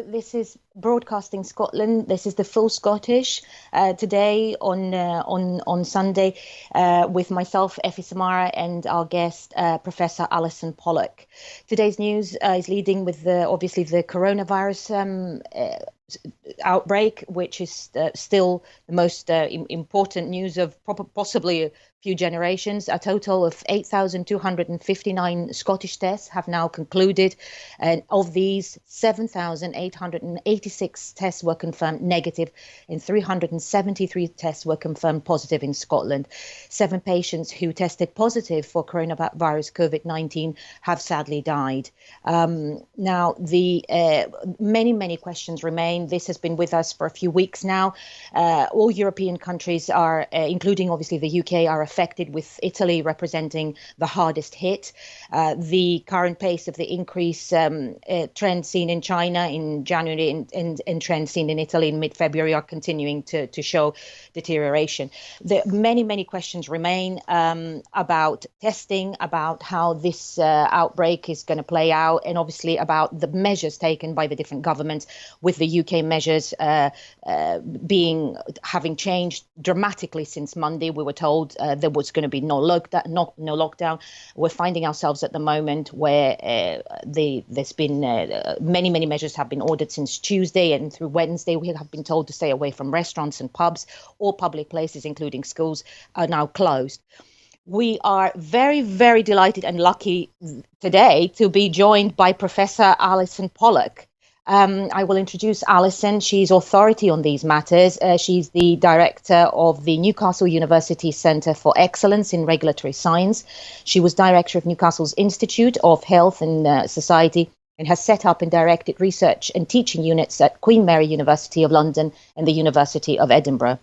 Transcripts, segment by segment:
this is Broadcasting Scotland. This is the full Scottish today on Sunday with myself, Effie Samara, and our guest, Professor Allyson Pollock. Today's news is leading with obviously the coronavirus outbreak, which is still the most important news of possibly a few generations. A total of 8,259 Scottish tests have now concluded, and of these, 7,886 tests were confirmed negative, and 373 tests were confirmed positive in Scotland. 7 patients who tested positive for coronavirus COVID-19 have sadly died. Now, the many questions remain. This has been with us for a few weeks now. All European countries are, including obviously the UK, are affected, with Italy representing the hardest hit. The current pace of the increase trend seen in China in January and trend seen in Italy in mid-February are continuing to show deterioration. Many questions remain about testing, about how this outbreak is going to play out, and obviously about the measures taken by the different governments, with the UK measures having changed dramatically since Monday. We were told there was going to be no lockdown. We're finding ourselves at the moment where there's been many measures have been ordered since Tuesday, and through Wednesday we have been told to stay away from restaurants and pubs. All public places, including schools, are now closed. We are very delighted and lucky today to be joined by Professor Allyson Pollock. I will introduce Allyson. She's authority on these matters. She's the director of the Newcastle University Centre for Excellence in Regulatory Science. She was director of Newcastle's Institute of Health and Society, and has set up and directed research and teaching units at Queen Mary University of London and the University of Edinburgh,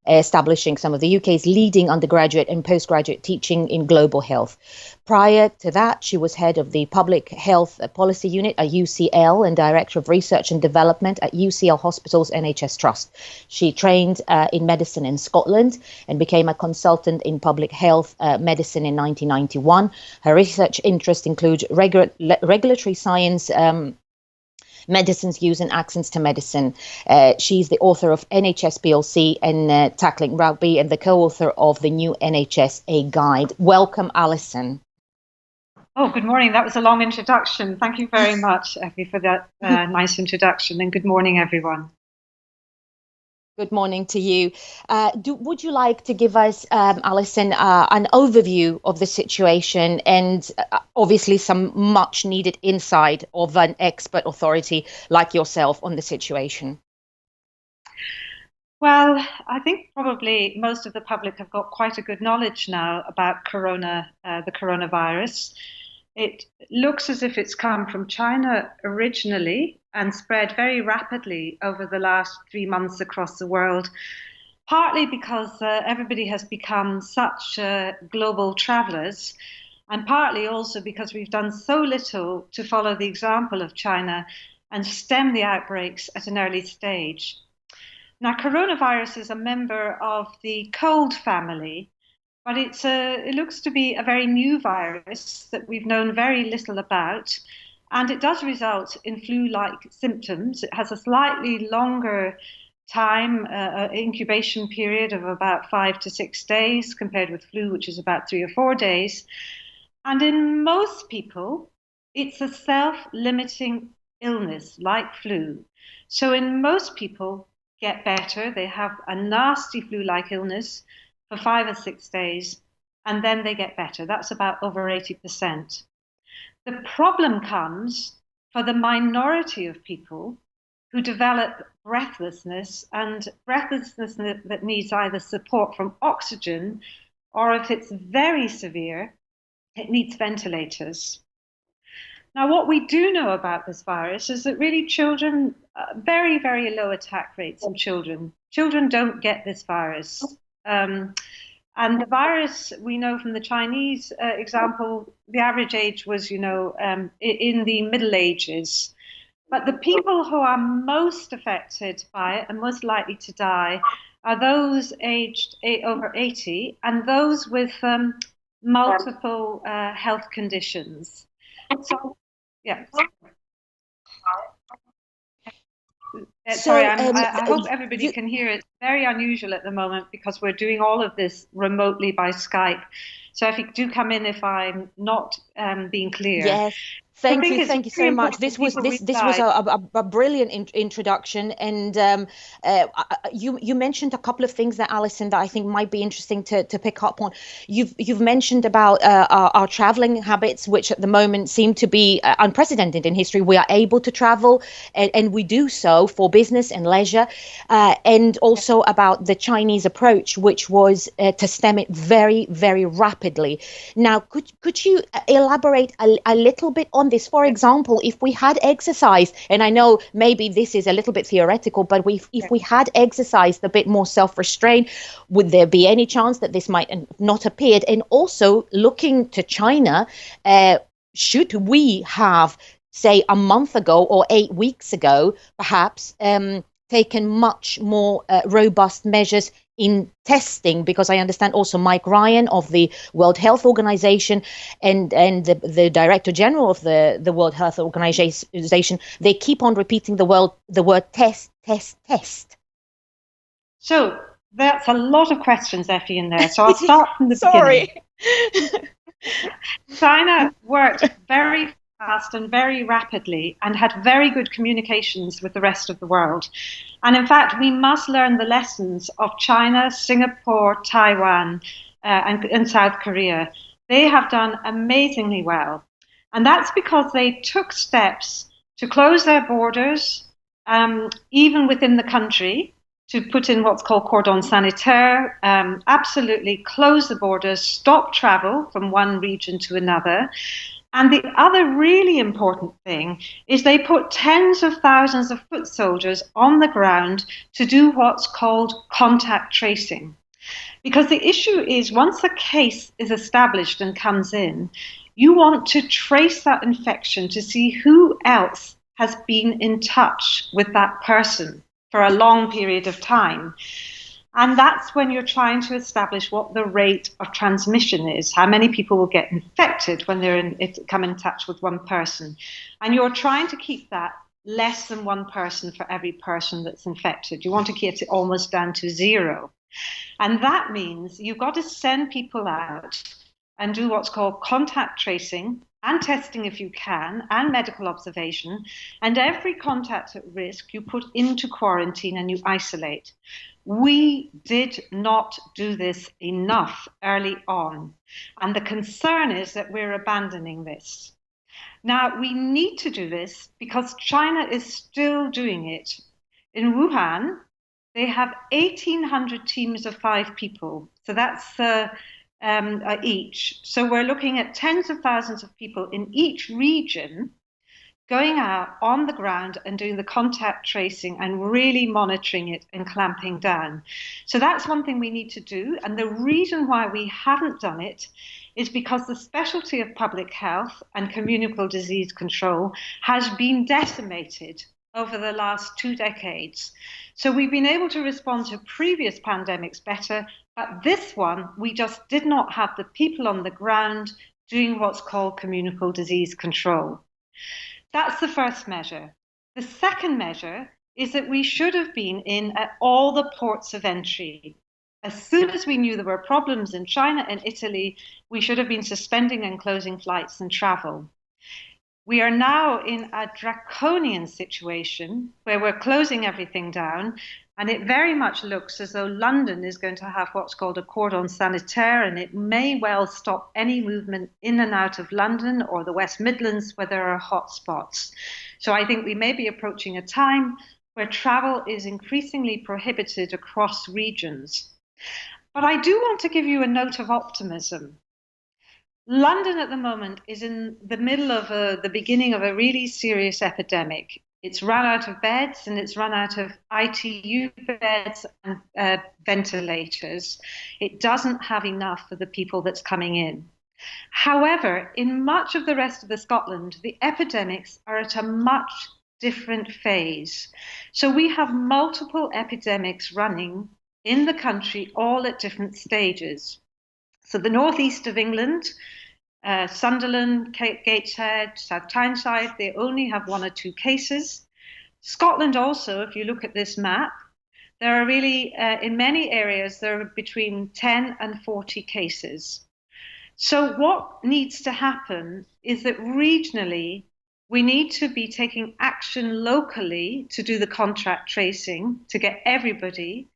establishing some of the UK's leading undergraduate and postgraduate teaching in global health. Prior to that, she was head of the Public Health Policy Unit at UCL and Director of Research and Development at UCL Hospitals NHS Trust. She trained in medicine in Scotland and became a consultant in public health medicine in 1991. Her research interests include regulatory science, medicine's use and access to medicine. She's the author of NHS PLC and Tackling Rugby, and the co-author of the new NHS A Guide. Welcome, Allyson. Oh, good morning. That was a long introduction. Thank you very much, Effie, for that nice introduction, and good morning, everyone. Good morning to you. Would you like to give us, Allyson, an overview of the situation and obviously some much needed insight of an expert authority like yourself on the situation? Well, I think probably most of the public have got quite a good knowledge now about the coronavirus. It looks as if it's come from China originally and spread very rapidly over the last 3 months across the world, partly because everybody has become such global travelers, and partly also because we've done so little to follow the example of China and stem the outbreaks at an early stage. Now, coronavirus is a member of the cold family, but it looks to be a very new virus that we've known very little about, and it does result in flu-like symptoms. It has a slightly longer time incubation period of about 5 to 6 days compared with flu, which is about 3 or 4 days. And in most people, it's a self-limiting illness like flu. So in most people get better, they have a nasty flu-like illness for 5 or 6 days, and then they get better. That's about over 80%. The problem comes for the minority of people who develop breathlessness, and breathlessness that needs either support from oxygen, or if it's very severe, it needs ventilators. Now, what we do know about this virus is that really children, very low attack rates in children. Children don't get this virus. And the virus, we know from the Chinese example, the average age was, in the Middle Ages. But the people who are most affected by it and most likely to die are those aged over 80 and those with multiple health conditions. So, yeah. Sorry, So, I hope everybody can hear it. It's very unusual at the moment because we're doing all of this remotely by Skype. So if you do come in if I'm not being clear. yes, I think it's thank you very so much. important people This was realize. a brilliant introduction, and you mentioned a couple of things that Alison, that I think might be interesting to pick up on. You've mentioned about our traveling habits, which at the moment seem to be unprecedented in history. We are able to travel, and we do so for business and leisure, and also about the Chinese approach, which was to stem it very, very rapidly. Now, could you elaborate a little bit on this? For example, if we had exercised, and I know maybe this is a little bit theoretical, but if we had exercised a bit more self-restraint, would there be any chance that this might not appeared? And also looking to China, should we have, say, a month ago or 8 weeks ago, perhaps, taken much more robust measures in testing? Because I understand also Mike Ryan of the World Health Organization and the Director General of the World Health Organization, they keep on repeating the word test, test, test. So that's a lot of questions, Effie, in there. So I'll start from the Sorry. beginning. China worked very fast and very rapidly and had very good communications with the rest of the world. And in fact, we must learn the lessons of China, Singapore, Taiwan, and South Korea. They have done amazingly well. And that's because they took steps to close their borders, even within the country, to put in what's called cordon sanitaire, absolutely close the borders, stop travel from one region to another. And the other really important thing is they put tens of thousands of foot soldiers on the ground to do what's called contact tracing. Because the issue is once a case is established and comes in, you want to trace that infection to see who else has been in touch with that person for a long period of time. And that's when you're trying to establish what the rate of transmission is, how many people will get infected when come in touch with one person. And you're trying to keep that less than one person for every person that's infected. You want to get it almost down to zero. And that means you've got to send people out and do what's called contact tracing and testing if you can, and medical observation. And every contact at risk you put into quarantine and you isolate. We did not do this enough early on. And the concern is that we're abandoning this. Now, we need to do this because China is still doing it. In Wuhan, they have 1,800 teams of 5 people. So that's each. So we're looking at tens of thousands of people in each region going out on the ground and doing the contact tracing and really monitoring it and clamping down. So that's one thing we need to do. And the reason why we haven't done it is because the specialty of public health and communicable disease control has been decimated over the last 2 decades. So we've been able to respond to previous pandemics better, but this one, we just did not have the people on the ground doing what's called communicable disease control. That's the first measure. The second measure is that we should have been in at all the ports of entry. As soon as we knew there were problems in China and Italy, we should have been suspending and closing flights and travel. We are now in a draconian situation where we're closing everything down, and it very much looks as though London is going to have what's called a cordon sanitaire, and it may well stop any movement in and out of London or the West Midlands where there are hot spots. So I think we may be approaching a time where travel is increasingly prohibited across regions. But I do want to give you a note of optimism. London at the moment is in the middle of the beginning of a really serious epidemic. It's run out of beds and it's run out of ITU beds and ventilators. It doesn't have enough for the people that's coming in. However, in much of the rest of Scotland, the epidemics are at a much different phase. So we have multiple epidemics running in the country, all at different stages. So the northeast of England, Sunderland, Gateshead, South Tyneside, they only have 1 or 2 cases. Scotland also, if you look at this map, there are really, in many areas, there are between 10 and 40 cases. So what needs to happen is that regionally, we need to be taking action locally to do the contact tracing to get everybody.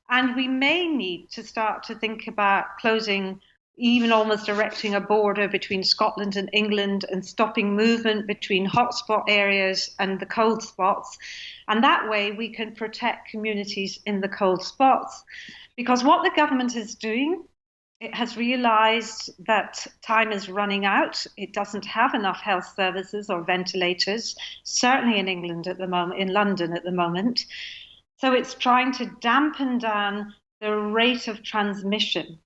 And we may need to start to think about closing, even almost erecting a border between Scotland and England and stopping movement between hotspot areas and the cold spots. And that way we can protect communities in the cold spots. Because what the government is doing, it has realized that time is running out. It doesn't have enough health services or ventilators, certainly in England at the moment, in London at the moment. So it's trying to dampen down the rate of transmission.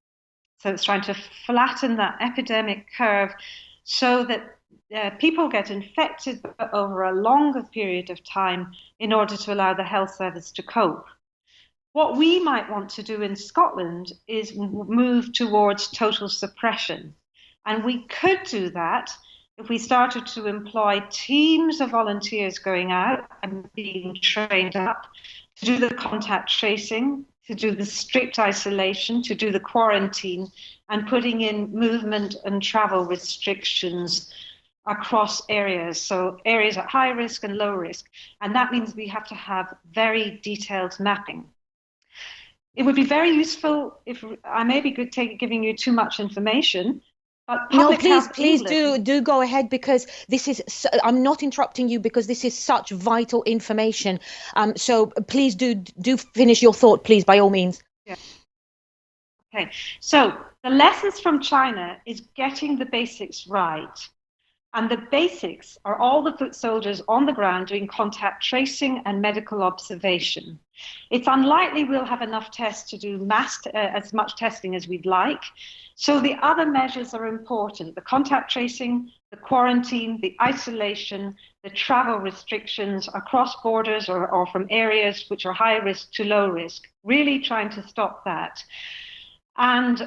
So it's trying to flatten that epidemic curve so that people get infected over a longer period of time in order to allow the health service to cope. What we might want to do in Scotland is move towards total suppression. And we could do that if we started to employ teams of volunteers going out and being trained up to do the contact tracing, to do the strict isolation, to do the quarantine, and putting in movement and travel restrictions across areas. So areas at high risk and low risk. And that means we have to have very detailed mapping. It would be very useful if I may be giving you too much information. No, please do go ahead, because this is, I'm not interrupting you because this is such vital information. So please do finish your thought, please, by all means. Yeah. Okay, so the lessons from China is getting the basics right. And the basics are all the foot soldiers on the ground doing contact tracing and medical observation. It's unlikely we'll have enough tests to do as much testing as we'd like. So the other measures are important: the contact tracing, the quarantine, the isolation, the travel restrictions across borders or from areas which are high risk to low risk, really trying to stop that. And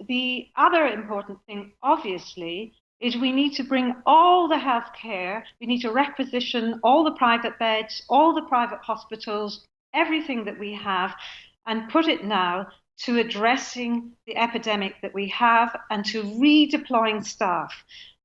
the other important thing, obviously, is we need to bring all the healthcare, we need to requisition all the private beds, all the private hospitals, everything that we have, and put it now to addressing the epidemic that we have and to redeploying staff.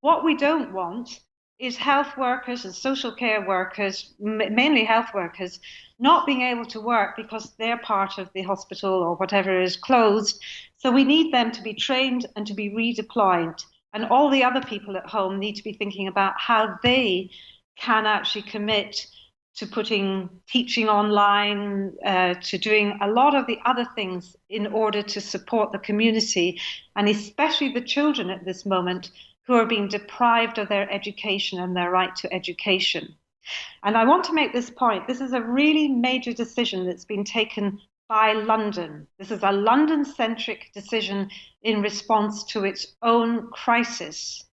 What we don't want is health workers and social care workers, mainly health workers, not being able to work because their part of the hospital or whatever is closed. So we need them to be trained and to be redeployed. And all the other people at home need to be thinking about how they can actually commit to putting teaching online, to doing a lot of the other things in order to support the community, and especially the children at this moment who are being deprived of their education and their right to education. And I want to make this point. This is a really major decision that's been taken by London. This is a London-centric decision in response to its own crisis.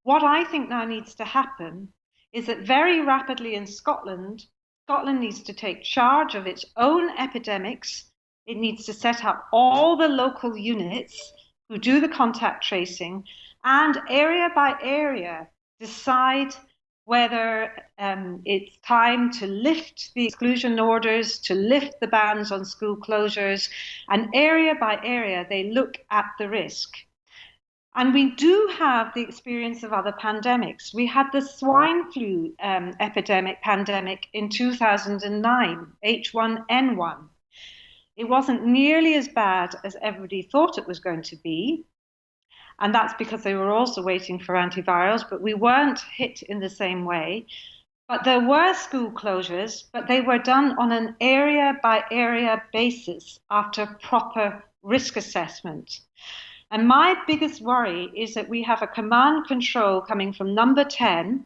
What I think now needs to happen is that very rapidly in Scotland needs to take charge of its own epidemics. It needs to set up all the local units who do the contact tracing, and area by area decide whether it's time to lift the exclusion orders, to lift the bans on school closures, and area by area they look at the risk. And we do have the experience of other pandemics. We had the swine flu pandemic in 2009, H1N1. It wasn't nearly as bad as everybody thought it was going to be. And that's because they were also waiting for antivirals, but we weren't hit in the same way. But there were school closures, but they were done on an area by area basis after proper risk assessment. And my biggest worry is that we have a command control coming from number 10,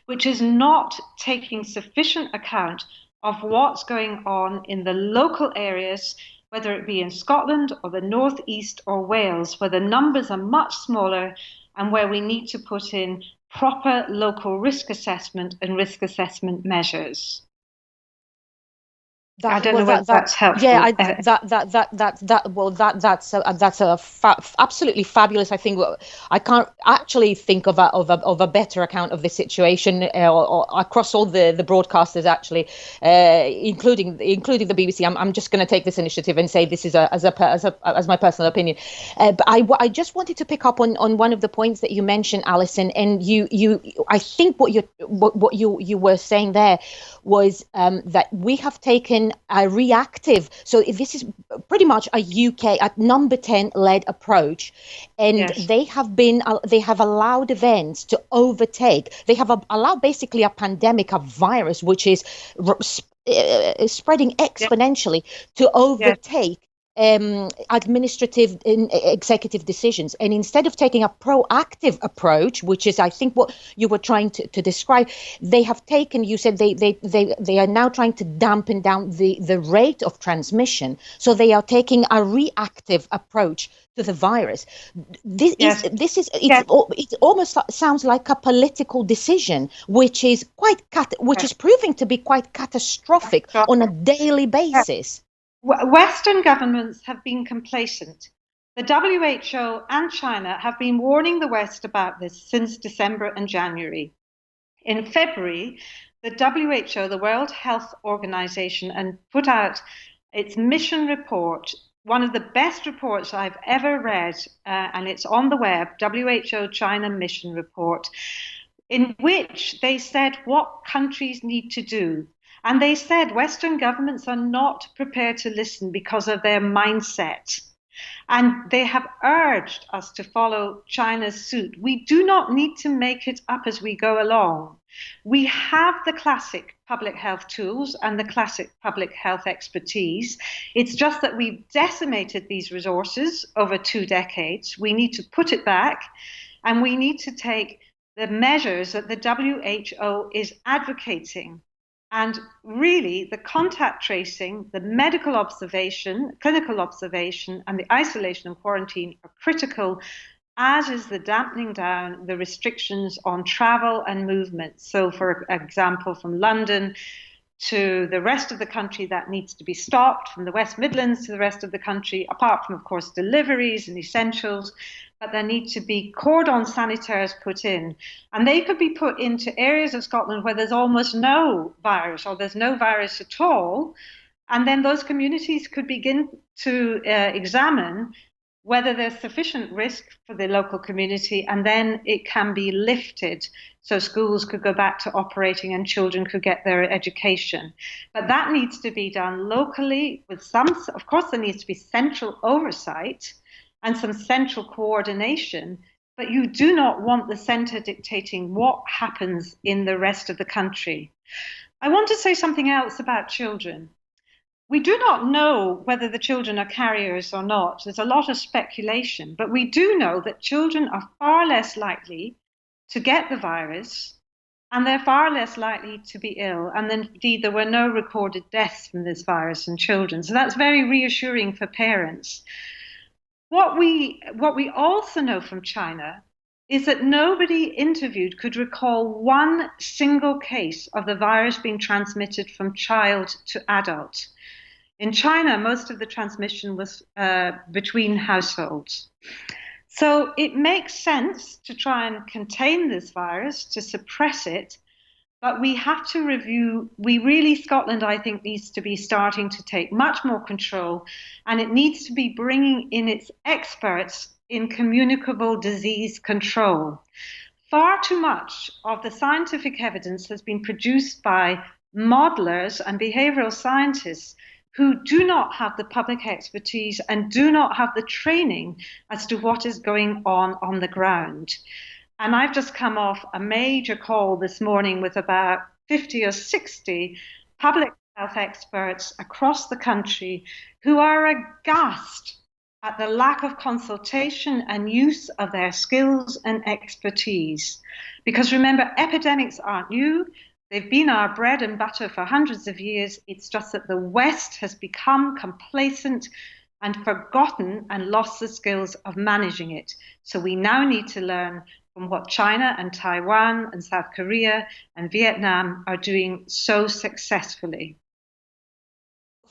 which is not taking sufficient account of what's going on in the local areas, whether it be in Scotland or the North East or Wales, where the numbers are much smaller and where we need to put in proper local risk assessment and risk assessment measures. I That don't know well, whether that that's yeah, helpful. that's absolutely fabulous. I think I can't actually think of a better account of the situation or across all the broadcasters actually, including the BBC. I'm just going to take this initiative and say this is as my personal opinion. But I just wanted to pick up on one of the points that you mentioned, Alison, and you I think what you were saying there was that we have taken a reactive. So this is pretty much a UK at number 10 led approach, and Yes, they have allowed events to overtake. They have allowed basically a pandemic, a virus, which is spreading yes, exponentially, to yes, overtake administrative and executive decisions. And instead of taking a proactive approach, which is, I think, what you were trying to describe, they have taken, you said they are now trying to dampen down the rate of transmission. So they are taking a reactive approach to the virus. yes, It almost sounds like a political decision, which is which yes. is proving to be quite catastrophic on a daily Yes. basis. Western governments have been complacent. The WHO and China have been warning the West about this since December and January. In February, the WHO, the World Health Organization, and put out its mission report, one of the best reports I've ever read, and it's on the web, WHO China Mission Report, in which they said what countries need to do. And they said Western governments are not prepared to listen because of their mindset. And they have urged us to follow China's suit. We do not need to make it up as we go along. We have the classic public health tools and the classic public health expertise. It's just that we've decimated these resources over 2 decades. We need to put it back, and we need to take the measures that the WHO is advocating. And really, the contact tracing, the medical observation, clinical observation, and the isolation and quarantine are critical, as is the dampening down the restrictions on travel and movement. So, for example, from London to the rest of the country, that needs to be stopped, from the West Midlands to the rest of the country, apart from, of course, deliveries and essentials. But there need to be cordon sanitaires put in. And they could be put into areas of Scotland where there's almost no virus or there's no virus at all. And then those communities could begin to examine whether there's sufficient risk for the local community, and then it can be lifted so schools could go back to operating and children could get their education. But that needs to be done locally with some, of course, there needs to be central oversight and some central coordination, but you do not want the centre dictating what happens in the rest of the country. I want to say something else about children. We do not know whether the children are carriers or not. There's a lot of speculation, but we do know that children are far less likely to get the virus, and they're far less likely to be ill. And indeed, there were no recorded deaths from this virus in children. So that's very reassuring for parents. What we also know from China is that nobody interviewed could recall one single case of the virus being transmitted from child to adult. In China, most of the transmission was between households. So it makes sense to try and contain this virus, to suppress it, but we have to review. Scotland, I think, needs to be starting to take much more control, and it needs to be bringing in its experts in communicable disease control. Far too much of the scientific evidence has been produced by modelers and behavioral scientists who do not have the public expertise and do not have the training as to what is going on the ground. And I've just come off a major call this morning with about 50 or 60 public health experts across the country who are aghast at the lack of consultation and use of their skills and expertise. Because remember, epidemics aren't new. They've been our bread and butter for hundreds of years. It's just that the West has become complacent and forgotten and lost the skills of managing it. So we now need to learn from what China and Taiwan and South Korea and Vietnam are doing so successfully.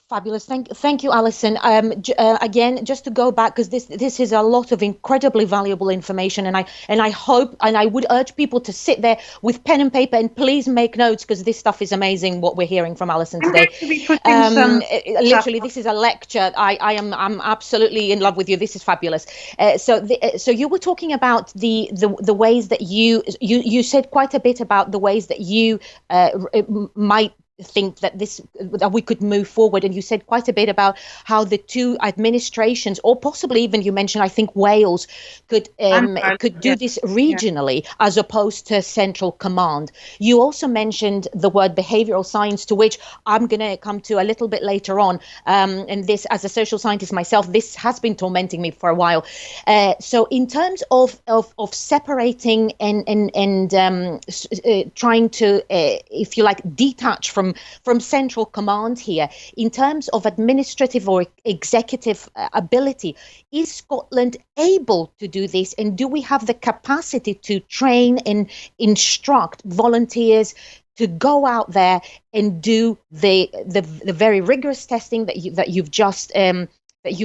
Fabulous. Thank you, Alison. Again, just to go back, because this is a lot of incredibly valuable information, and I hope, and I would urge people to sit there with pen and paper and please make notes, because this stuff is amazing. What we're hearing from Alison I'm going today, to be putting some literally, this is a lecture. I'm absolutely in love with you. This is fabulous. So you were talking about the ways that you said quite a bit about the ways that you might think that we could move forward, and you said quite a bit about how the two administrations, or possibly even you mentioned, I think, Wales could do this regionally as opposed to central command. You also mentioned the word behavioral science, to which I'm going to come to a little bit later on, and this, as a social scientist myself, this has been tormenting me for a while. So in terms of separating and trying to if you like detach from central command here, in terms of administrative or executive ability, is Scotland able to do this, and do we have the capacity to train and instruct volunteers to go out there and do the very rigorous testing that you've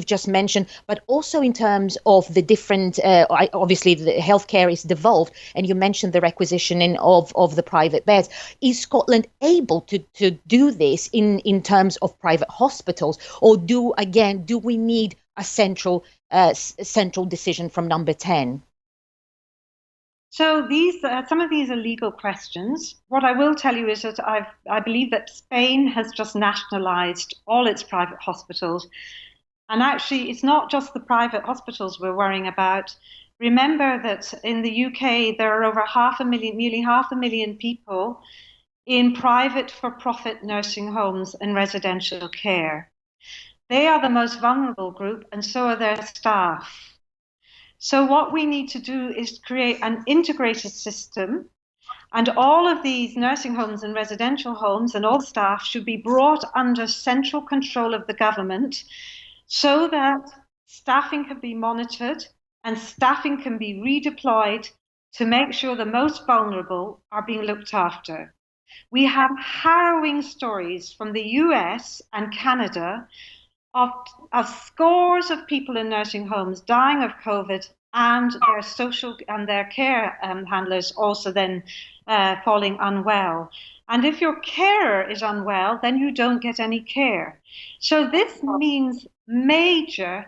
just mentioned, but also in terms of the different, obviously the healthcare is devolved, and you mentioned the requisitioning of the private beds. Is Scotland able to do this in terms of private hospitals, or do we need a central decision from number 10? So some of these are legal questions. What I will tell you is that I believe that Spain has just nationalised all its private hospitals. And actually, it's not just the private hospitals we're worrying about. Remember that in the UK, there are over nearly half a million people in private for-profit nursing homes and residential care. They are the most vulnerable group, and so are their staff. So what we need to do is create an integrated system, and all of these nursing homes and residential homes and all staff should be brought under central control of the government, so that staffing can be monitored and staffing can be redeployed to make sure the most vulnerable are being looked after. We have harrowing stories from the US and Canada of scores of people in nursing homes dying of COVID, and their social and their care handlers also then falling unwell. And if your carer is unwell, then you don't get any care. So this means major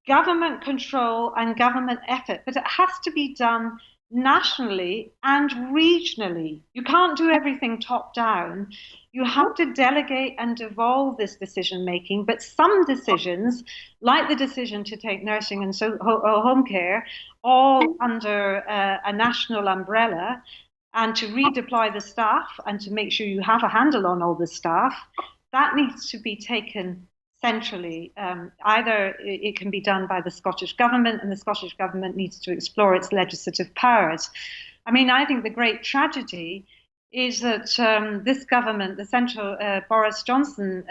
government control and government effort, but it has to be done nationally and regionally. You can't do everything top down. You have to delegate and devolve this decision making, but some decisions, like the decision to take nursing and home care, all under a national umbrella, and to redeploy the staff and to make sure you have a handle on all the staff, that needs to be taken centrally. Either it can be done by the Scottish Government, and the Scottish Government needs to explore its legislative powers. I mean, I think the great tragedy is that this government, the central Boris Johnson,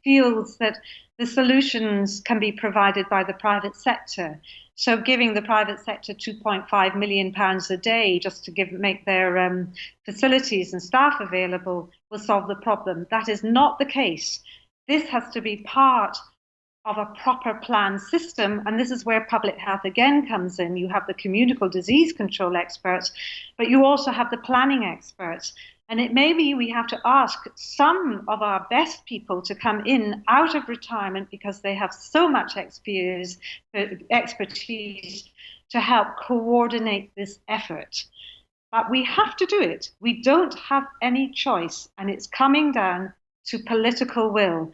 feels that the solutions can be provided by the private sector. So giving the private sector £2.5 million a day just to make their facilities and staff available will solve the problem. That is not the case. This has to be part of a proper planned system, and this is where public health again comes in. You have the communicable disease control experts, but you also have the planning experts. And it may be we have to ask some of our best people to come in out of retirement, because they have so much expertise to help coordinate this effort. But we have to do it. We don't have any choice, and it's coming down to political will.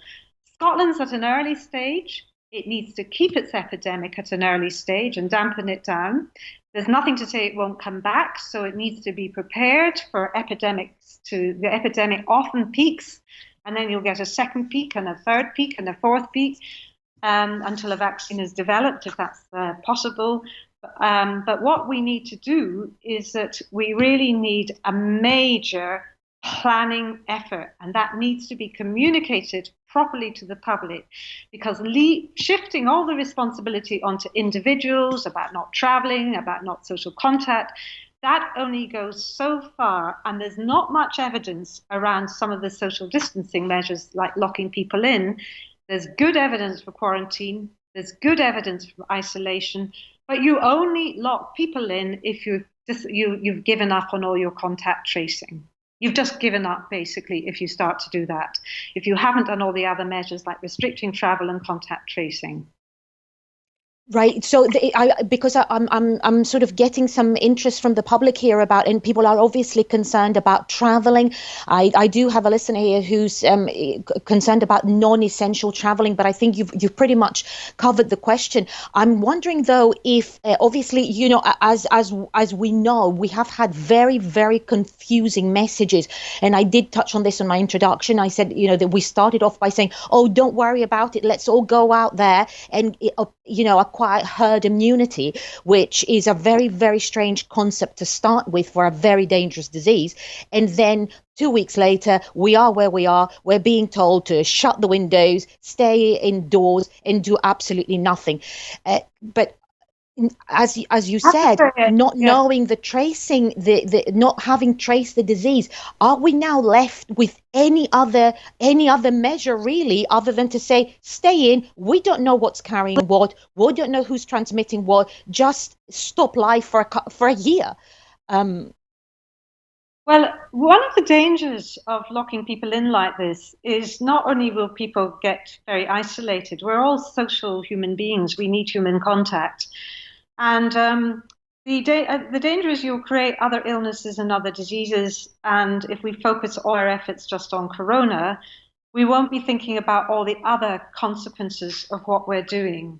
Scotland's at an early stage. It needs to keep its epidemic at an early stage and dampen it down. There's nothing to say it won't come back, so it needs to be prepared for epidemics. The epidemic often peaks, and then you'll get a second peak and a third peak and a fourth peak until a vaccine is developed, if that's possible. But what we need to do is that we really need a major planning effort, and that needs to be communicated properly to the public, because shifting all the responsibility onto individuals about not traveling, about not social contact, that only goes so far, and there's not much evidence around some of the social distancing measures like locking people in. There's good evidence for quarantine. There's good evidence for isolation, but you only lock people in if you've given up on all your contact tracing. You've just given up, basically, if you start to do that. If you haven't done all the other measures like restricting travel and contact tracing. Right. So because I'm sort of getting some interest from the public here about, and people are obviously concerned about traveling. I do have a listener here who's concerned about non-essential traveling, but I think you've pretty much covered the question. I'm wondering though if obviously, you know, as we know, we have had very, very confusing messages, and I did touch on this in my introduction. I said, you know, that we started off by saying, oh, don't worry about it. Let's all go out there and you know, acquire herd immunity, which is a very, very strange concept to start with for a very dangerous disease. And then 2 weeks later, we are where we are. We're being told to shut the windows, stay indoors, and do absolutely nothing. But as you said, not knowing the tracing, the not having traced the disease, are we now left with any other measure really, other than to say stay in? We don't know what's carrying what. We don't know who's transmitting what. Just stop life for a year. Well, one of the dangers of locking people in like this is not only will people get very isolated, we're all social human beings. We need human contact. And the danger is you'll create other illnesses and other diseases. And if we focus all our efforts just on corona, we won't be thinking about all the other consequences of what we're doing.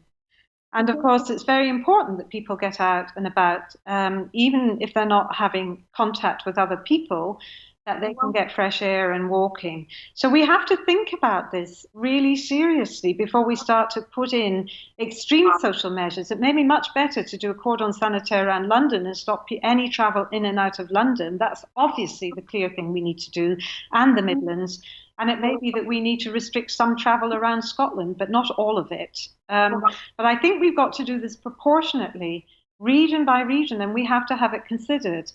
And of course, it's very important that people get out and about, even if they're not having contact with other people, that they can get fresh air and walking. So we have to think about this really seriously before we start to put in extreme social measures. It may be much better to do a cordon sanitaire around London and stop any travel in and out of London. That's obviously the clear thing we need to do, and the Midlands. And it may be that we need to restrict some travel around Scotland, but not all of it. But I think we've got to do this proportionately, region by region, and we have to have it considered.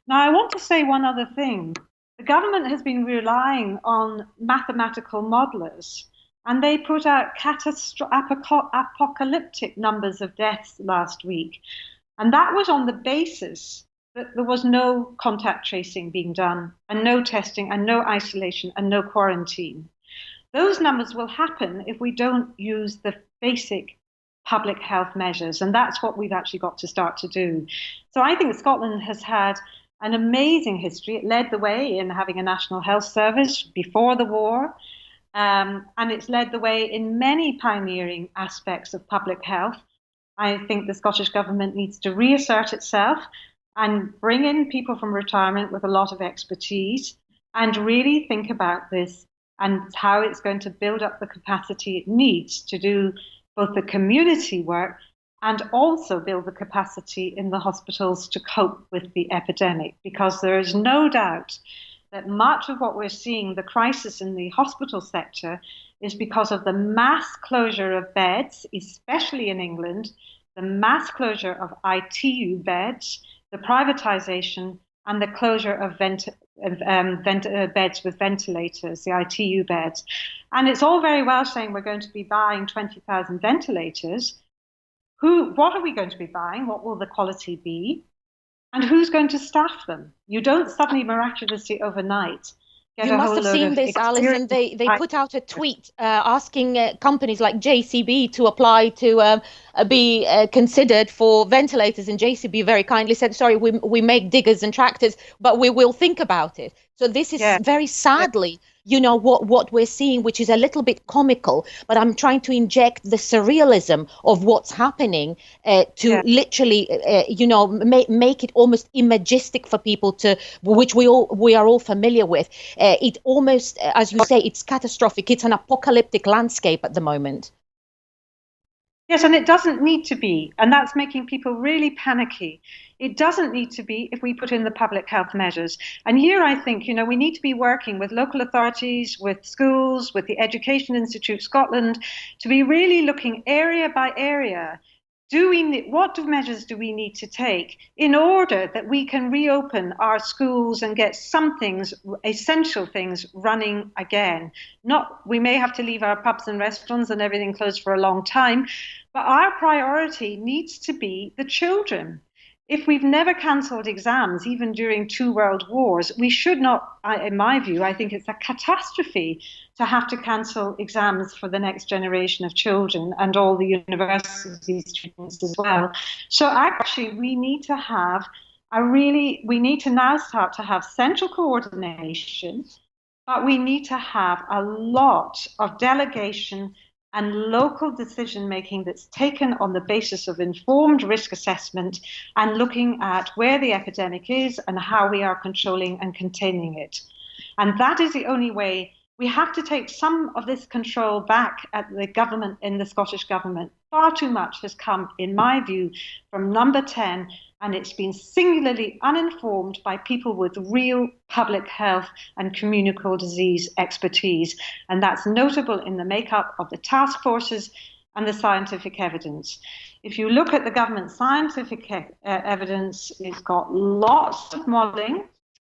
Now, I want to say one other thing. The government has been relying on mathematical modelers, and they put out apocalyptic numbers of deaths last week. And that was on the basis that there was no contact tracing being done, and no testing, and no isolation, and no quarantine. Those numbers will happen if we don't use the basic public health measures, and that's what we've actually got to start to do. So I think Scotland has had an amazing history. It led the way in having a National Health Service before the war, and it's led the way in many pioneering aspects of public health. I think the Scottish Government needs to reassert itself and bring in people from retirement with a lot of expertise and really think about this and how it's going to build up the capacity it needs to do both the community work and also build the capacity in the hospitals to cope with the epidemic, because there is no doubt that much of what we're seeing, the crisis in the hospital sector, is because of the mass closure of beds, especially in England, the mass closure of ITU beds, the privatization, and the closure of beds with ventilators, the ITU beds. And it's all very well saying we're going to be buying 20,000 ventilators. What are we going to be buying? What will the quality be? And who's going to staff them? You don't suddenly miraculously overnight get you a must whole have load seen of this, Alison. They put out a tweet asking companies like JCB to apply to be considered for ventilators, and JCB very kindly said, sorry, we make diggers and tractors, but we will think about it. So this is very sadly, you know, what we're seeing, which is a little bit comical, but I'm trying to inject the surrealism of what's happening to literally, you know, make it almost imagistic for people to, which we are all familiar with. It almost, as you say, it's catastrophic. It's an apocalyptic landscape at the moment. Yes, and it doesn't need to be, and that's making people really panicky. It doesn't need to be if we put in the public health measures. And here I think, you know, we need to be working with local authorities, with schools, with the Education Institute Scotland, to be really looking area by area. what measures do we need to take in order that we can reopen our schools and get some things, essential things, running again? We may have to leave our pubs and restaurants and everything closed for a long time, but our priority needs to be the children. If we've never cancelled exams, even during 2 world wars, we should not, in my view, I think it's a catastrophe to have to cancel exams for the next generation of children and all the university students as well. So actually, we need to now start to have central coordination, but we need to have a lot of delegation and local decision making that's taken on the basis of informed risk assessment and looking at where the epidemic is and how we are controlling and containing it. And that is the only way. We have to take some of this control back at the government, in the Scottish government. Far too much has come, in my view, from number 10, and it's been singularly uninformed by people with real public health and communicable disease expertise. And that's notable in the makeup of the task forces and the scientific evidence. If you look at the government scientific evidence, it's got lots of modelling,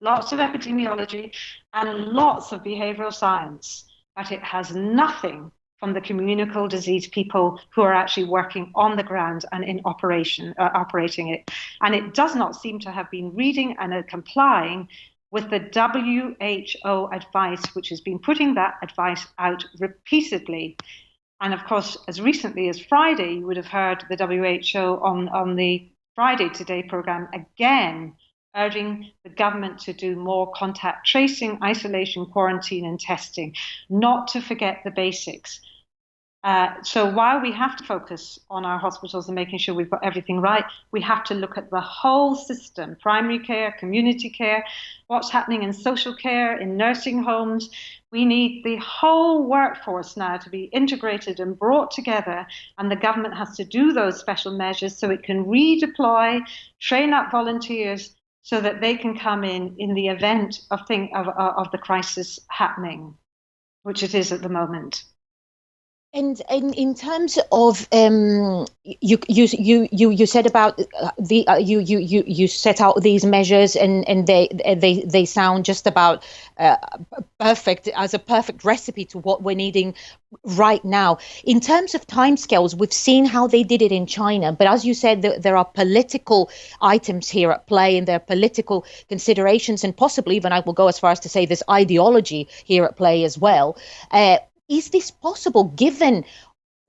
lots of epidemiology, and lots of behavioural science, but it has nothing from the communicable disease people who are actually working on the ground and in operating it. And it does not seem to have been reading and complying with the WHO advice, which has been putting that advice out repeatedly. And of course, as recently as Friday, you would have heard the WHO on the Friday Today programme again urging the government to do more contact tracing, isolation, quarantine, and testing, not to forget the basics. So while we have to focus on our hospitals and making sure we've got everything right, we have to look at the whole system: primary care, community care, what's happening in social care, in nursing homes. We need the whole workforce now to be integrated and brought together, and the government has to do those special measures so it can redeploy, train up volunteers, so that they can come in the event of the crisis happening, which it is at the moment. And in terms of you said about you set out these measures and they sound just about perfect, as a perfect recipe to what we're needing right now. In terms of timescales, we've seen how they did it in China, but as you said, there are political items here at play, and there are political considerations, and possibly even, I will go as far as to say, there's ideology here at play as well. Is this possible given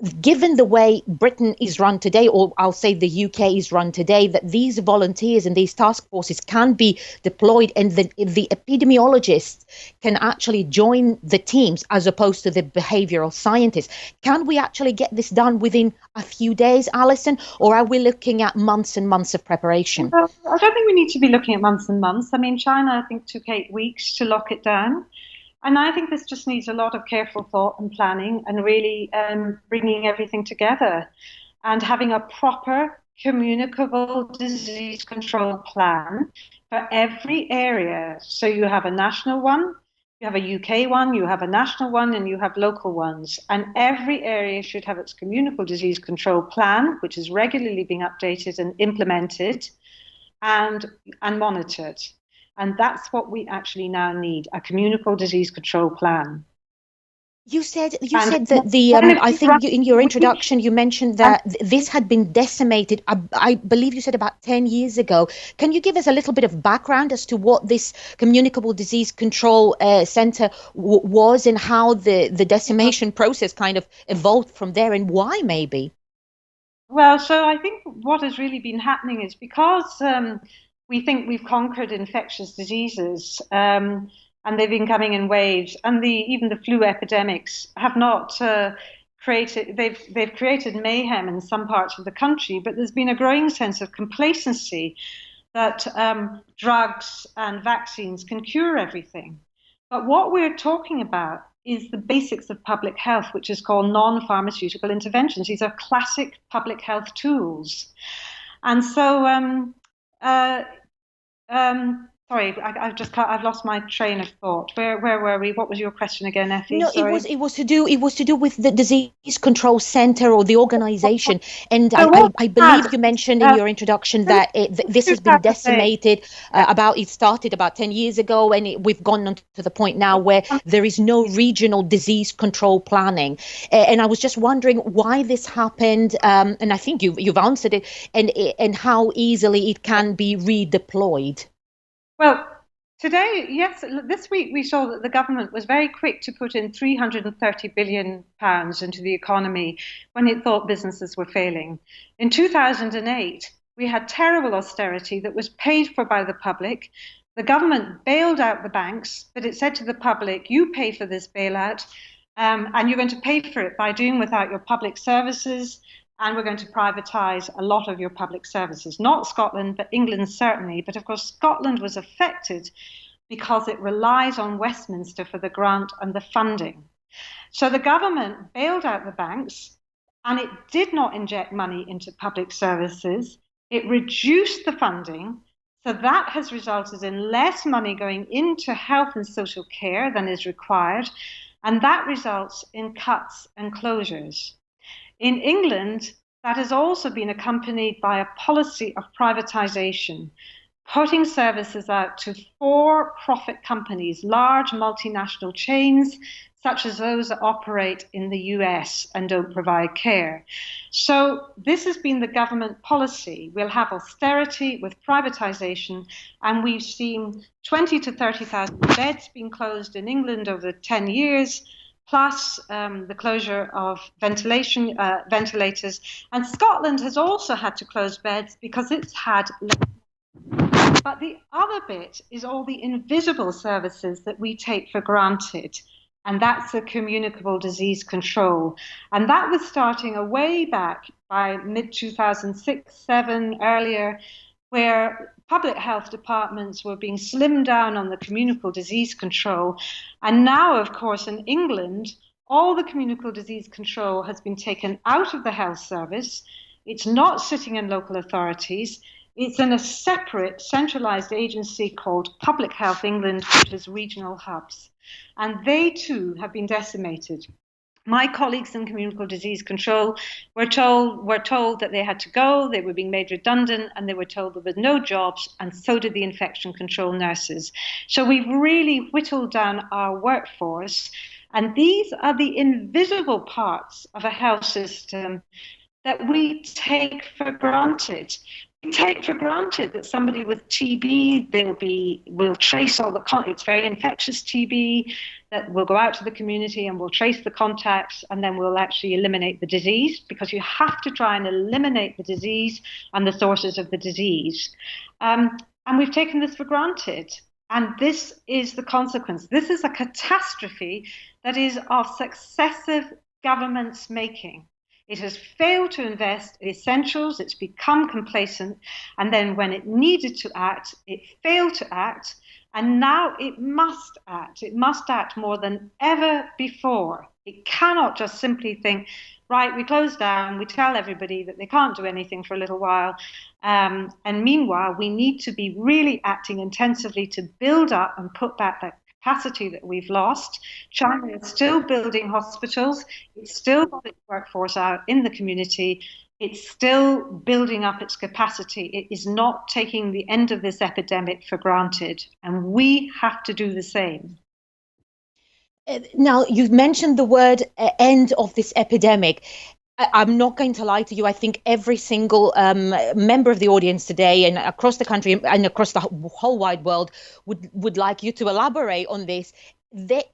the way Britain is run today, or I'll say the UK is run today, that these volunteers and these task forces can be deployed and the epidemiologists can actually join the teams as opposed to the behavioral scientists? Can we actually get this done within a few days, Allyson, or are we looking at months and months of preparation? Well, I don't think we need to be looking at months and months. I mean, China, I think, took 8 weeks to lock it down. And I think this just needs a lot of careful thought and planning, and really bringing everything together and having a proper communicable disease control plan for every area. So you have a national one, you have a UK one, you have a national one, and you have local ones. And every area should have its communicable disease control plan, which is regularly being updated and implemented and monitored. And that's what we actually now need, a communicable disease control plan. You said that I think in your introduction you mentioned that this had been decimated, I believe you said about 10 years ago. Can you give us a little bit of background as to what this communicable disease control centre was, and how the decimation process kind of evolved from there, and why maybe? Well, so I think what has really been happening is because we think we've conquered infectious diseases, and they've been coming in waves, and even the flu epidemics have not they've created mayhem in some parts of the country, but there's been a growing sense of complacency that drugs and vaccines can cure everything. But what we're talking about is the basics of public health, which is called non-pharmaceutical interventions. These are classic public health tools. And so Sorry, I've lost my train of thought. Where were we? What was your question again, Effie? No, Sorry. it was to do with the disease control center or the organization, and So what I we had believe you mentioned in uh, your introduction since that this has been 2008. decimated. Yeah. It started about 10 years ago, and we've gone on to the point now where there is no regional disease control planning. And I was just wondering why this happened, and I think you've answered it, and how easily it can be redeployed. Well, today, yes, this week we saw that the government was very quick to put in £330 billion into the economy when it thought businesses were failing. In 2008, we had terrible austerity that was paid for by the public. The government bailed out the banks, but it said to the public, you pay for this bailout, and you're going to pay for it by doing without your public services, and we're going to privatise a lot of your public services. Not Scotland, but England certainly. But of course, Scotland was affected because it relies on Westminster for the grant and the funding. So the government bailed out the banks, and it did not inject money into public services. It reduced the funding. So that has resulted in less money going into health and social care than is required. And that results in cuts and closures. In England, that has also been accompanied by a policy of privatisation, putting services out to for-profit companies, large multinational chains, such as those that operate in the US and don't provide care. So this has been the government policy. We'll have austerity with privatisation, and we've seen 20 to 30,000 beds being closed in England over 10 years, plus the closure of ventilators. And Scotland has also had to close beds because it's had. But the other bit is all the invisible services that we take for granted. And that's the communicable disease control. And that was starting a way back by mid 2006, 7, earlier, where public health departments were being slimmed down on the communicable disease control. And now, of course, in England, all the communicable disease control has been taken out of the health service. It's not sitting in local authorities. It's in a separate centralised agency called Public Health England, which is regional hubs. And they too have been decimated. My colleagues in communicable disease control were told that they had to go, they were being made redundant, and they were told there were no jobs, and so did the infection control nurses. So we've really whittled down our workforce, and these are the invisible parts of a health system that we take for granted. We take for granted that somebody with TB, we'll trace all it's very infectious TB, that will go out to the community and we'll trace the contacts, and then we'll actually eliminate the disease, because you have to try and eliminate the disease and the sources of the disease. And we've taken this for granted. And this is the consequence. This is a catastrophe that is of successive governments making. It has failed to invest in essentials, it's become complacent, and then when it needed to act, it failed to act, and now it must act. It must act more than ever before. It cannot just simply think, right, we close down, we tell everybody that they can't do anything for a little while, and meanwhile, we need to be really acting intensively to build up and put back that capacity that we've lost. China is still building hospitals. It's still got its workforce out in the community. It's still building up its capacity. It is not taking the end of this epidemic for granted. And we have to do the same. Now, you've mentioned the word end of this epidemic. I'm not going to lie to you. I think every single member of the audience today and across the country and across the whole wide world would like you to elaborate on this. Would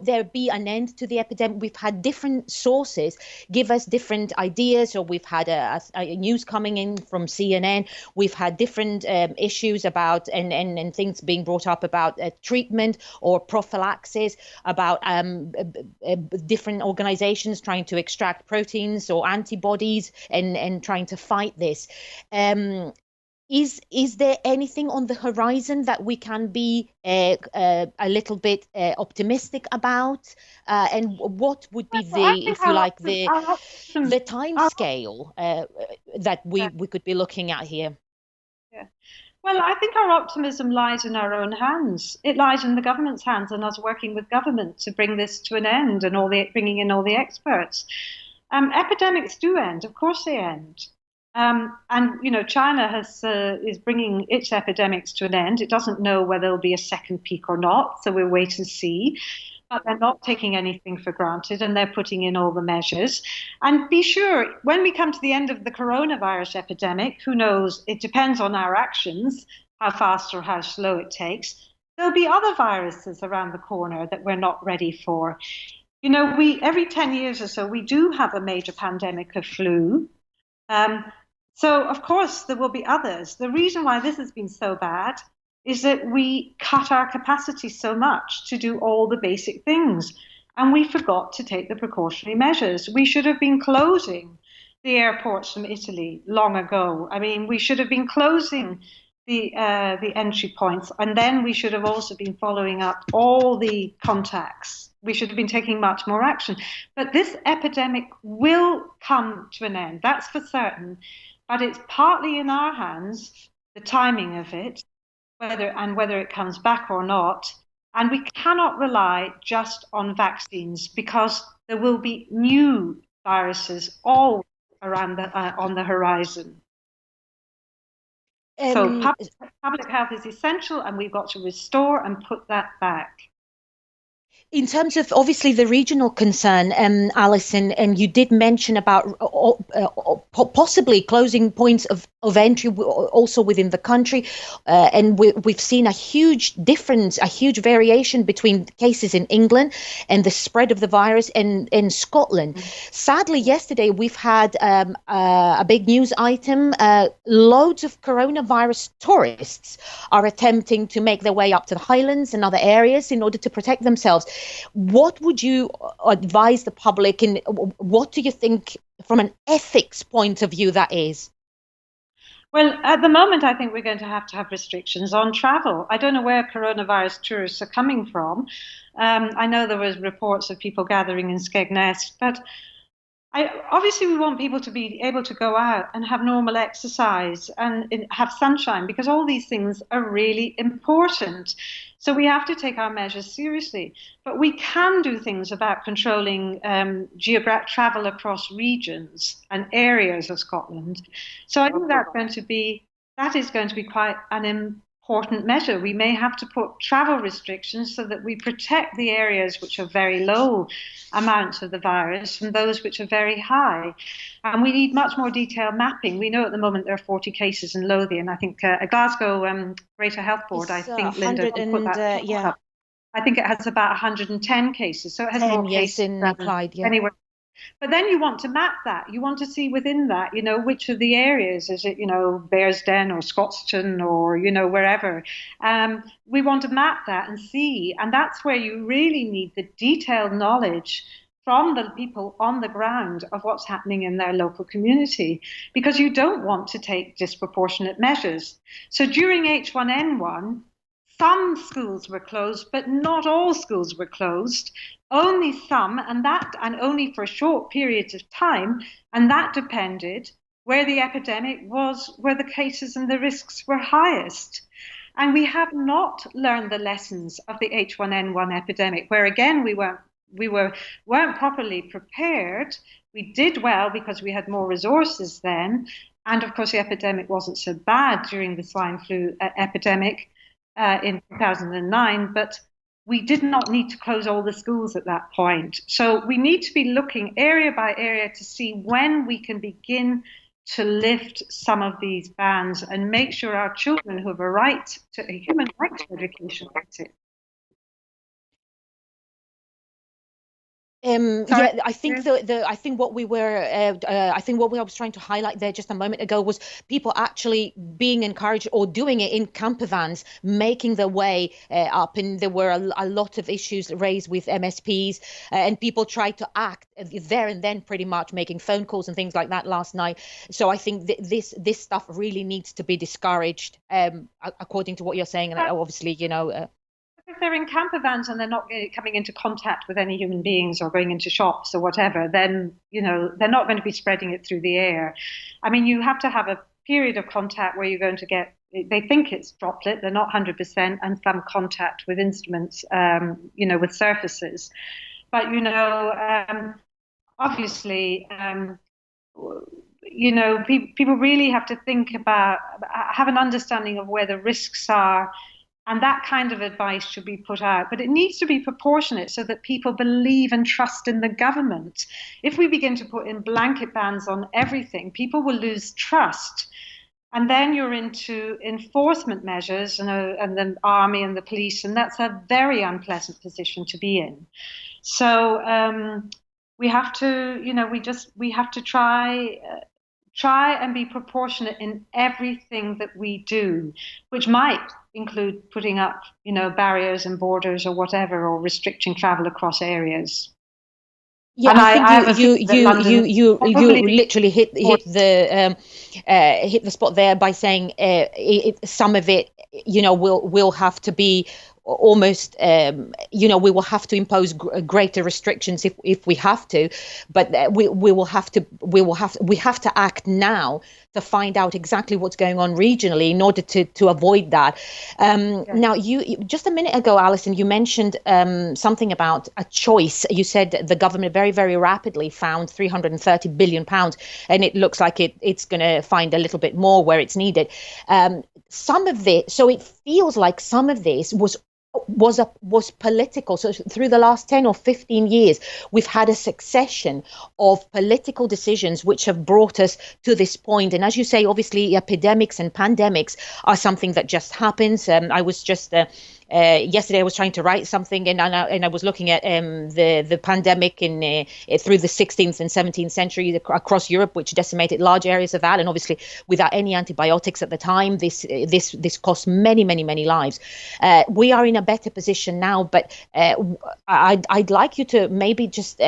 there be an end to the epidemic? We've had different sources give us different ideas. So we've had a news coming in from CNN. We've had different issues about and things being brought up about treatment or prophylaxis, about different organizations trying to extract proteins or antibodies and trying to fight this. Is there anything on the horizon that we can be a little bit optimistic about? And what would be the time scale that we could be looking at here? Yeah. Well, I think our optimism lies in our own hands. It lies in the government's hands and us working with government to bring this to an end and bringing in all the experts. Epidemics do end, of course they end. And China is bringing its epidemics to an end. It doesn't know whether there'll be a second peak or not, so we'll wait and see. But they're not taking anything for granted, and they're putting in all the measures. And be sure, when we come to the end of the coronavirus epidemic, who knows? It depends on our actions, how fast or how slow it takes. There'll be other viruses around the corner that we're not ready for. We every 10 years or so we do have a major pandemic of flu. Um, so, of course, there will be others. The reason why this has been so bad is that we cut our capacity so much to do all the basic things. And we forgot to take the precautionary measures. We should have been closing the airports from Italy long ago. I mean, we should have been closing the entry points, and then we should have also been following up all the contacts. We should have been taking much more action. But this epidemic will come to an end, that's for certain. But it's partly in our hands, the timing of it, whether it comes back or not. And we cannot rely just on vaccines because there will be new viruses all around on the horizon. So public health is essential, and we've got to restore and put that back. In terms of obviously the regional concern, Allyson, and you did mention about possibly closing points of entry also within the country. And we've seen a huge difference, a huge variation between cases in England and the spread of the virus in Scotland. Sadly, yesterday we've had a big news item. Loads of coronavirus tourists are attempting to make their way up to the Highlands and other areas in order to protect themselves. What would you advise the public, and what do you think from an ethics point of view that is? Well, at the moment, I think we're going to have restrictions on travel. I don't know where coronavirus tourists are coming from. I know there was reports of people gathering in Skegness, but obviously we want people to be able to go out and have normal exercise and have sunshine, because all these things are really important. So we have to take our measures seriously. But we can do things about controlling geographic travel across regions and areas of Scotland. So I think that is going to be quite an important measure. We may have to put travel restrictions so that we protect the areas which are very low amounts of the virus from those which are very high. And we need much more detailed mapping. We know at the moment there are 40 cases in Lothian. I think a Glasgow Greater Health Board, I think, Linda, will put that up. I think it has about 110 cases, so it has more cases in Clyde, anywhere. But then you want to map that. You want to see within that, which of the areas is it, Bearsden or Scotstoun or, wherever. We want to map that and see. And that's where you really need the detailed knowledge from the people on the ground of what's happening in their local community, because you don't want to take disproportionate measures. So during H1N1, some schools were closed, but not all schools were closed. Only some, and only for short periods of time, and that depended where the epidemic was, where the cases and the risks were highest. And we have not learned the lessons of the H1N1 epidemic, where again we weren't properly prepared. We did well because we had more resources then, and of course the epidemic wasn't so bad during the swine flu epidemic in 2009, but we did not need to close all the schools at that point. So we need to be looking area by area to see when we can begin to lift some of these bans and make sure our children who have a human right to education get it. I think I think what I was trying to highlight there just a moment ago was people actually being encouraged or doing it in camper vans, making their way up. And there were a lot of issues raised with MSPs, and people tried to act there and then, pretty much making phone calls and things like that last night. So I think this stuff really needs to be discouraged, according to what you're saying. And obviously, if they're in camper vans and they're not coming into contact with any human beings or going into shops or whatever, then they're not going to be spreading it through the air. I mean, you have to have period of contact where you're going to get, they think it's droplet, they're not 100%, and some contact with instruments, with surfaces. But, obviously, people really have to think about, have an understanding of where the risks are, and that kind of advice should be put out. But it needs to be proportionate so that people believe and trust in the government. If we begin to put in blanket bans on everything, people will lose trust. And then you're into enforcement measures, and the army and the police, and that's a very unpleasant position to be in. So we have to, we have to try and be proportionate in everything that we do, which might include putting up, barriers and borders or whatever, or restricting travel across areas. Yeah, And I think you literally hit the spot there by saying some of it, will have to be almost, we will have to impose greater restrictions if we have to, but we have to act now to find out exactly what's going on regionally in order to avoid that. Now, you just a minute ago, Allyson, you mentioned something about a choice. You said the government very, very rapidly found £330 billion, and it looks like it's going to find a little bit more where it's needed. Some of this, so it feels like some of this was political. So through the last 10 or 15 years, we've had a succession of political decisions which have brought us to this point. And as you say, obviously, epidemics and pandemics are something that just happens. I was just yesterday I was trying to write something, and I was looking at the pandemic through the 16th and 17th century across Europe, which decimated large areas of that, and obviously without any antibiotics at the time, this cost many lives. We are in a better position now, but I'd like you to maybe just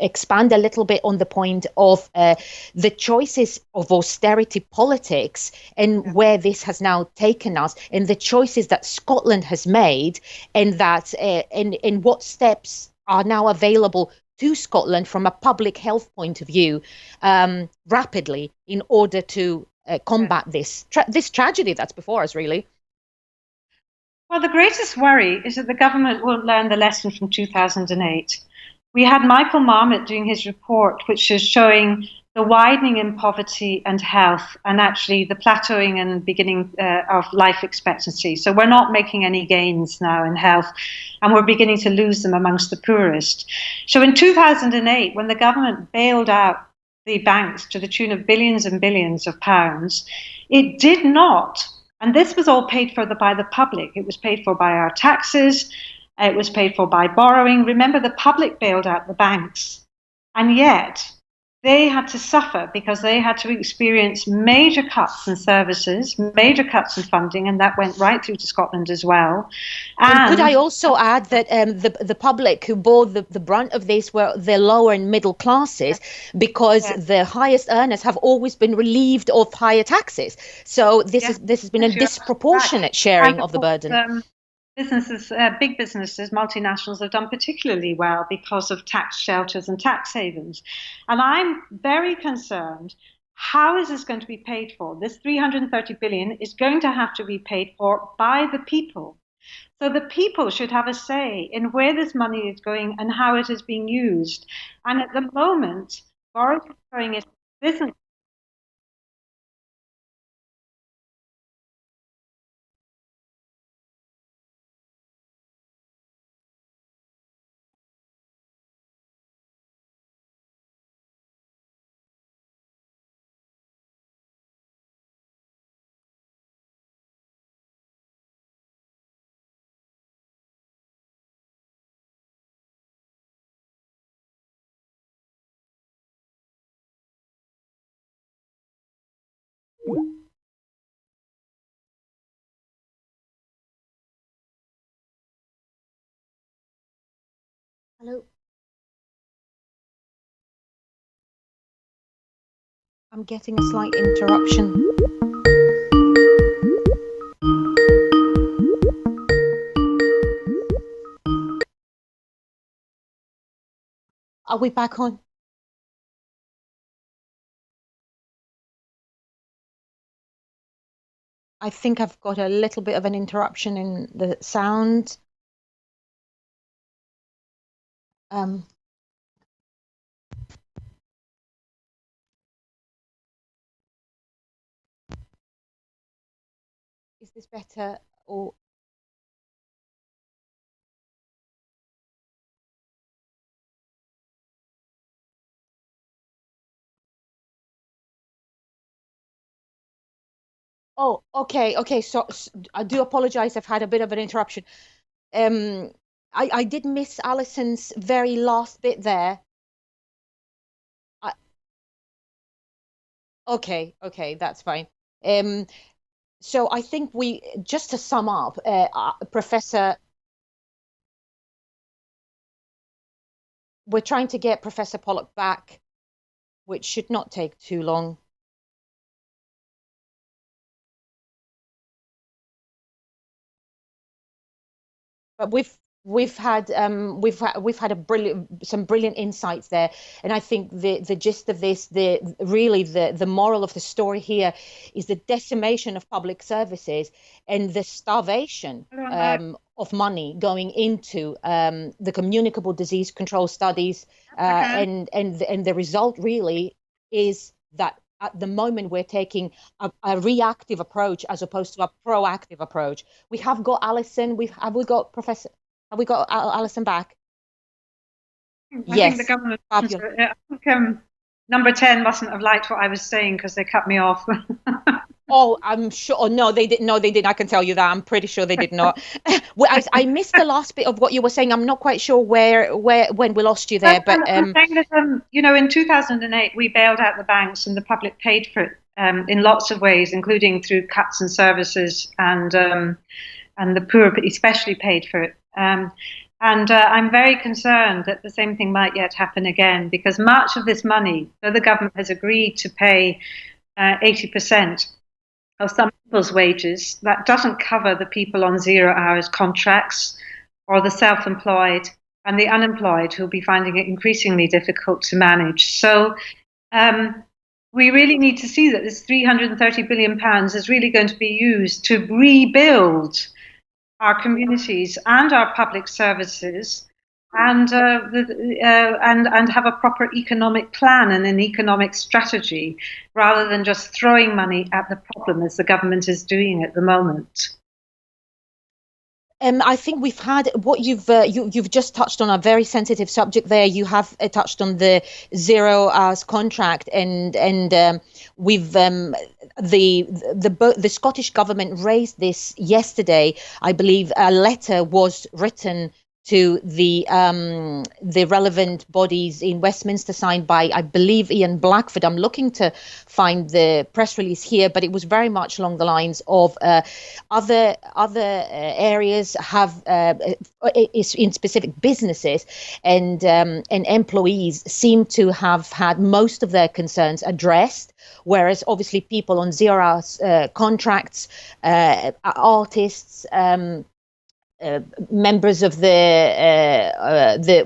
expand a little bit on the point of the choices of austerity politics and where this has now taken us, and the choices that Scotland has made, and that and what steps are now available to Scotland from a public health point of view rapidly in order to combat this tragedy that's before us, really. Well, the greatest worry is that the government won't learn the lesson from 2008. We had Michael Marmot doing his report, which is showing the widening in poverty and health, and actually the plateauing and beginning of life expectancy. So we're not making any gains now in health, and we're beginning to lose them amongst the poorest. So in 2008, when the government bailed out the banks to the tune of billions and billions of pounds, it did not, and this was all paid for by the public. It was paid for by our taxes. It was paid for by borrowing. Remember, the public bailed out the banks, and yet they had to suffer because they had to experience major cuts in services, major cuts in funding, and that went right through to Scotland as well. And could I also add that the public who bore the brunt of this were the lower and middle classes, because the highest earners have always been relieved of higher taxes. So this has been a disproportionate sharing of the burden. Businesses, big businesses, multinationals have done particularly well because of tax shelters and tax havens. And I'm very concerned, how is this going to be paid for? This 330 billion is going to have to be paid for by the people. So the people should have a say in where this money is going and how it is being used. And at the moment, Boris is throwing his business. Hello. I'm getting a slight interruption. Are we back on? I think I've got a little bit of an interruption in the sound. Is this better or? Oh, okay. So I do apologize. I've had a bit of an interruption. Um, I did miss Alison's very last bit there. I, okay, that's fine. Um, so I think just to sum up, Professor, we're trying to get Professor Pollock back, which should not take too long. But we've had some brilliant insights there, and I think the gist of this, the moral of the story here is the decimation of public services and the starvation of money going into the communicable disease control studies, and the result really is that at the moment we're taking a reactive approach as opposed to a proactive approach. We have got Allyson. Have we got Professor? Have we got Allyson back? I think the Yes. government, Fabulous. I think number 10 mustn't have liked what I was saying because they cut me off. Oh, I'm sure. Oh, no, they didn't. No, they didn't. I can tell you that. I'm pretty sure they did not. Well, I missed the last bit of what you were saying. I'm not quite sure when we lost you there. But I'm saying that, in 2008, we bailed out the banks and the public paid for it in lots of ways, including through cuts in services, and the poor especially paid for it. And I'm very concerned that the same thing might yet happen again, because much of this money, though the government has agreed to pay 80% of some people's wages, that doesn't cover the people on 0 hours contracts or the self-employed and the unemployed who'll be finding it increasingly difficult to manage. So we really need to see that this £330 billion is really going to be used to rebuild our communities and our public services, and have a proper economic plan and an economic strategy, rather than just throwing money at the problem as the government is doing at the moment. I think we've had what you've just touched on a very sensitive subject there. You have touched on the 0 hours contract, and we've the Scottish government raised this yesterday. I believe a letter was written to the relevant bodies in Westminster, signed by, I believe, Ian Blackford. I'm looking to find the press release here, but it was very much along the lines of other areas have in specific businesses and employees seem to have had most of their concerns addressed, whereas obviously people on 0 hours contracts, artists, members of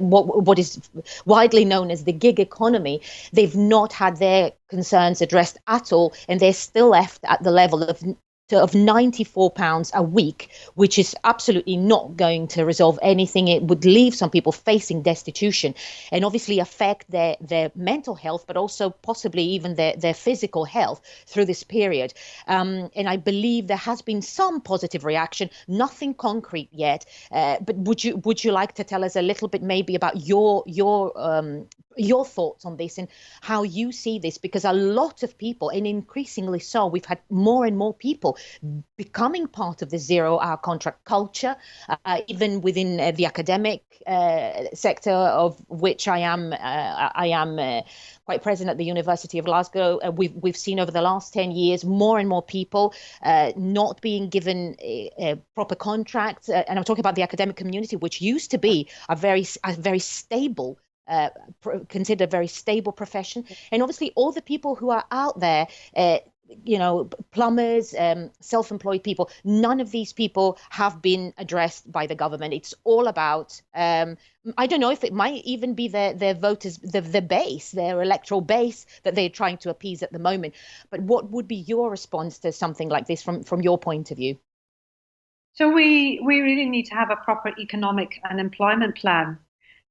what is widely known as the gig economy, they've not had their concerns addressed at all, and they're still left at the level of £94 a week, which is absolutely not going to resolve anything. It would leave some people facing destitution and obviously affect their mental health, but also possibly even their physical health through this period. And I believe there has been some positive reaction, nothing concrete yet. But would you like to tell us a little bit maybe about your thoughts on this and how you see this? Because a lot of people, and increasingly so, we've had more and more people becoming part of the 0 hour contract culture, even within the academic sector, of which I am quite present at the University of Glasgow. We've seen over the last 10 years more and more people not being given proper contracts, and I'm talking about the academic community, which used to be a very stable, considered a very stable profession. And obviously all the people who are out there plumbers, self-employed people. None of these people have been addressed by the government. It's all about, I don't know if it might even be their voters, the base, their electoral base that they're trying to appease at the moment. But what would be your response to something like this from your point of view? So we really need to have a proper economic and employment plan.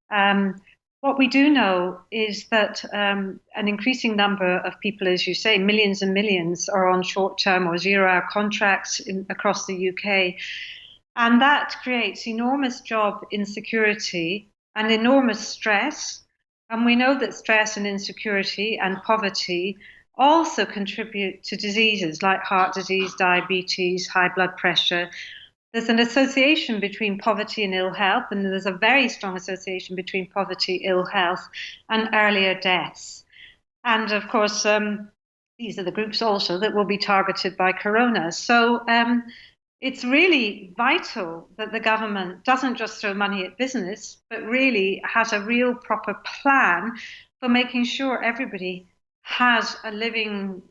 Um, what we do know is that an increasing number of people, as you say, millions and millions, are on short-term or zero-hour contracts across the UK. And that creates enormous job insecurity and enormous stress. And we know that stress and insecurity and poverty also contribute to diseases like heart disease, diabetes, high blood pressure. There's an association between poverty and ill health, and there's a very strong association between poverty, ill health, and earlier deaths. And of course, these are the groups also that will be targeted by corona. So it's really vital that the government doesn't just throw money at business, but really has a real proper plan for making sure everybody has a living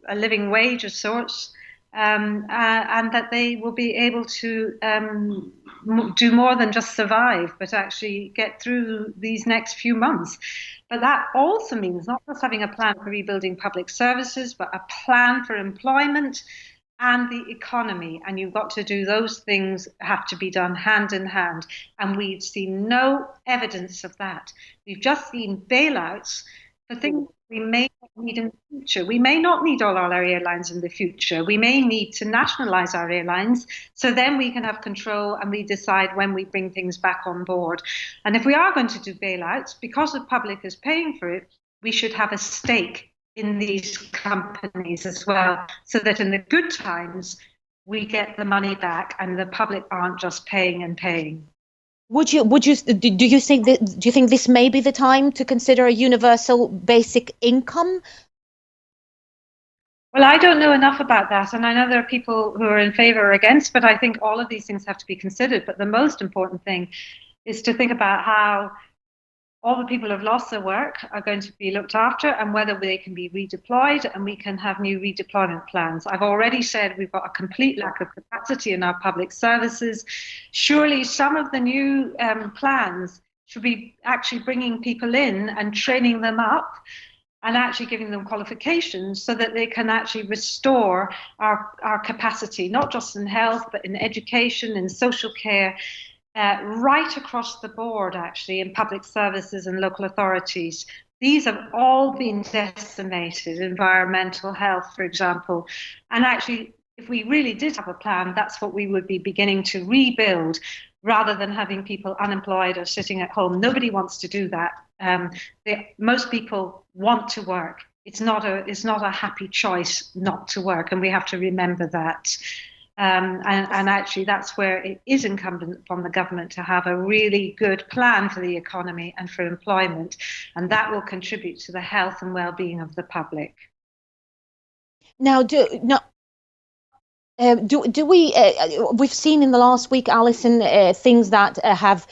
wage of sorts, and that they will be able to do more than just survive, but actually get through these next few months. But that also means not just having a plan for rebuilding public services, but a plan for employment and the economy. And you've got to do those things, have to be done hand in hand. And we've seen no evidence of that. We've just seen bailouts for things we may not need in the future. We may not need all our airlines in the future. We may need to nationalize our airlines so then we can have control and we decide when we bring things back on board. And if we are going to do bailouts, because the public is paying for it, we should have a stake in these companies as well, so that in the good times we get the money back and the public aren't just paying and paying. Do you think this may be the time to consider a universal basic income? Well, I don't know enough about that, and I know there are people who are in favor or against, but I think all of these things have to be considered. But the most important thing is to think about how all the people who have lost their work are going to be looked after, and whether they can be redeployed, and we can have new redeployment plans. I've already said we've got a complete lack of capacity in our public services. Surely some of the new plans should be actually bringing people in and training them up and actually giving them qualifications so that they can actually restore our capacity, not just in health, but in education, in social care, right across the board, actually, in public services and local authorities. These have all been decimated, environmental health, for example. And actually, if we really did have a plan, that's what we would be beginning to rebuild, rather than having people unemployed or sitting at home. Nobody wants to do that. Most people want to work. It's not a happy choice not to work, and we have to remember that. And actually, that's where it is incumbent upon the government to have a really good plan for the economy and for employment, and that will contribute to the health and well-being of the public. Now, we've seen in the last week, Allyson, things that have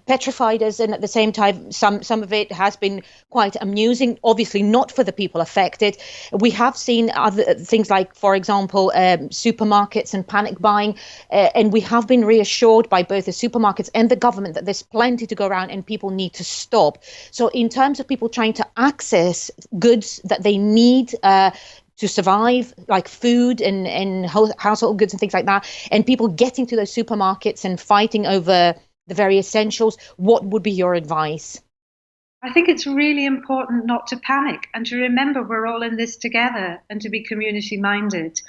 petrified us, and at the same time, some of it has been quite amusing. Obviously, not for the people affected. We have seen other things like, for example, supermarkets and panic buying, and we have been reassured by both the supermarkets and the government that there's plenty to go around and people need to stop. So, in terms of people trying to access goods that they need to survive, like food and household goods and things like that, and people getting to those supermarkets and fighting over the very essentials, what would be your advice? I think it's really important not to panic and to remember we're all in this together and to be community minded.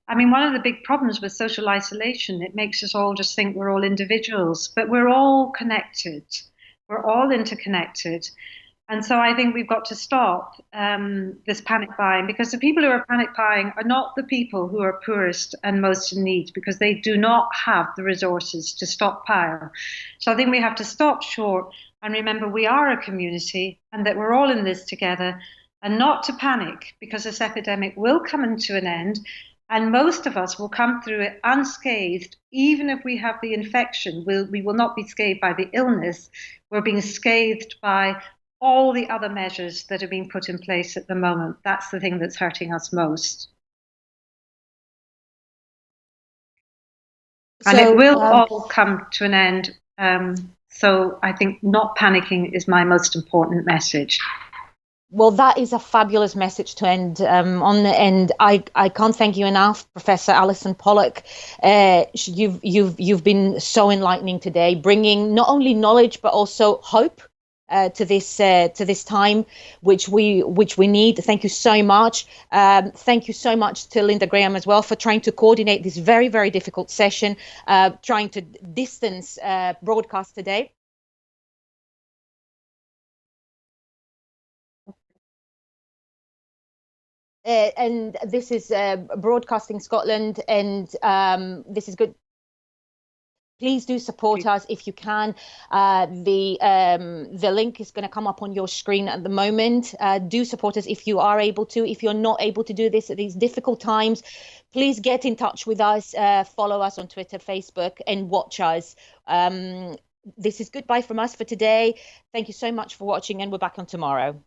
I mean, one of the big problems with social isolation, it makes us all just think we're all individuals, but we're all connected. We're all interconnected. And so I think we've got to stop this panic buying, because the people who are panic buying are not the people who are poorest and most in need, because they do not have the resources to stockpile. So I think we have to stop short and remember we are a community and that we're all in this together, and not to panic, because this epidemic will come to an end. And most of us will come through it unscathed. Even if we have the infection, we will not be scathed by the illness. We're being scathed by all the other measures that are being put in place at the moment. That's the thing that's hurting us most. And it So, will all come to an end. So I think not panicking is my most important message. well, that is a fabulous message to end on. And I can't thank you enough, Professor Allyson Pollock. You've been so enlightening today, bringing not only knowledge but also hope to this time which we need. Thank you so much. Thank you so much to Linda Graham as well for trying to coordinate this very, very difficult session, trying to distance broadcast today. And this is Broadcasting Scotland, and this is good. Please do support us if you can. The link is going to come up on your screen at the moment. Do support us if you are able to. If you're not able to do this at these difficult times, please get in touch with us. Follow us on Twitter, Facebook, and watch us. This is goodbye from us for today. Thank you so much for watching, and we're back on tomorrow.